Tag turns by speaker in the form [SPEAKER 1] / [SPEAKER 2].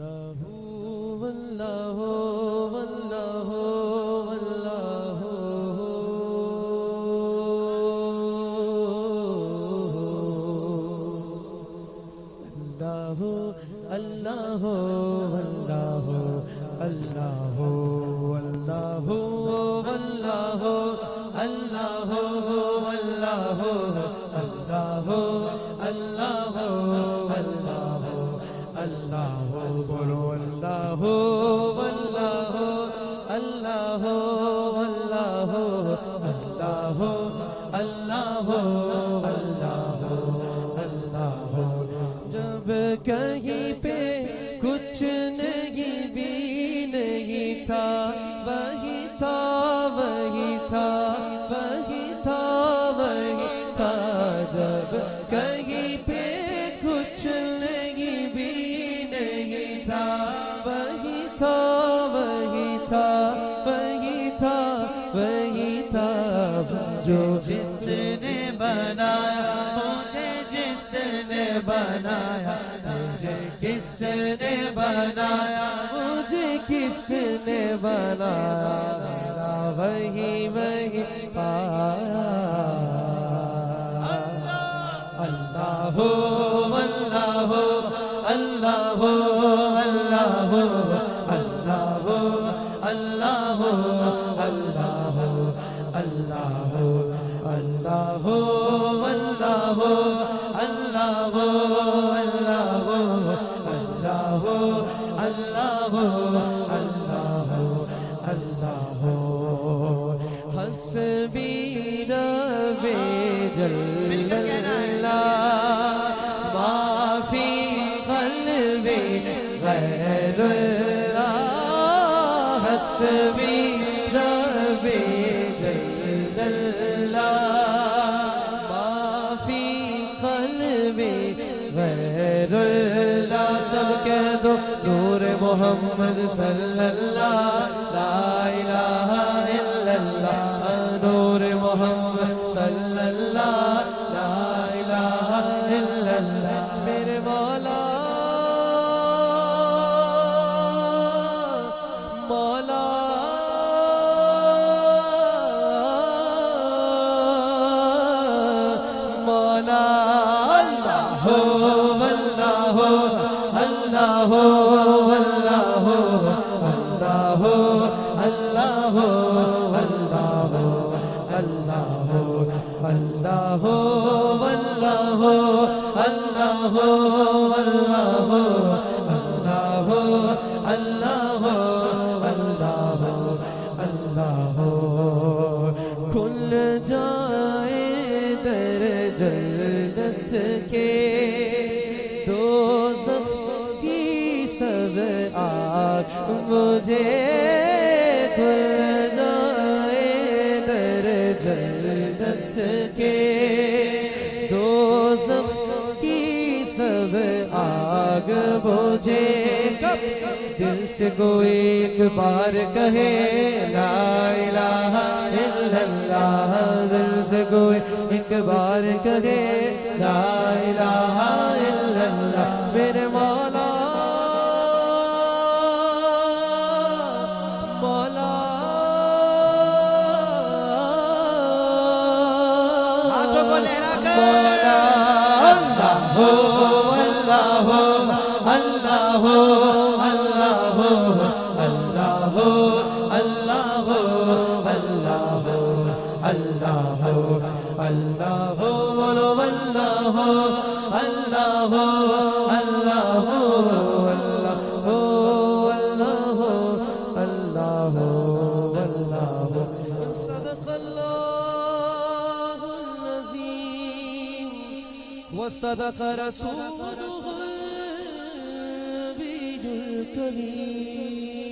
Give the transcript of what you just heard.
[SPEAKER 1] واللہ واللہ واللہ اللہ واللہ اللہ واللہ واللہ اللہ واللہ اللہ اللہ واللہ اللہ بولو اللہ واللہ اللہ واللہ اللہ اللہ اللہ اللہ جب کہیں پہ کچھ نہیں بھی نہیں تھا وہی تھا وہی تھا وہی تھا وہی تھا جب کہیں پہ کچھ نہیں بھی نہیں تھا وہی تھا وہی تھا وہی تھا وہی تھا جو جس نے بنایا مجھے جس نے بنایا مجھے کس نے بنایا مجھے کس نے بنایا وہی وہی پایا اللہ اللہ اللہ اللہ اللہ اللہ اللہ اللہ اللہ اللہ اللہ اللہ اللہ اللہ حسبی رب جل اللہ ما فی قلبی غیر اللہ حسبی رب جل اللہ ما فی قلبی غیر اللہ سب کہہ دو نور محمد صلی اللہ لا الہ الا اللہ نور محمد صلی اللہ لا الہ الا اللہ میرے مولا مولا مولا اللہ واللہ اللہ واللہ اللہ اللہ اللہ اللہ اللہ واللہ اللہ واللہ اللہ اللہ اللہ اللہ کھل جائے در جنت کے دوزخ کی سب آگ مجھے کھل جائے در جنت کے دوزخ کی سب آگ مجھے دل سے کوئی ایک بار کہے لا الہ الا اللہ دل سے کوئی ایک بار کہے لا الہ الا اللہ میرے مولا مولا
[SPEAKER 2] ہاتھوں کو لہرا کر
[SPEAKER 1] مولا اللہ اللہ اللہ اللہ اللہ اللہ اللہ اللہ اللہ بولو اللہ اللہ اللہ اللہ اللہ صدق اللہ العظیم وصدق رسوله النبي الكريم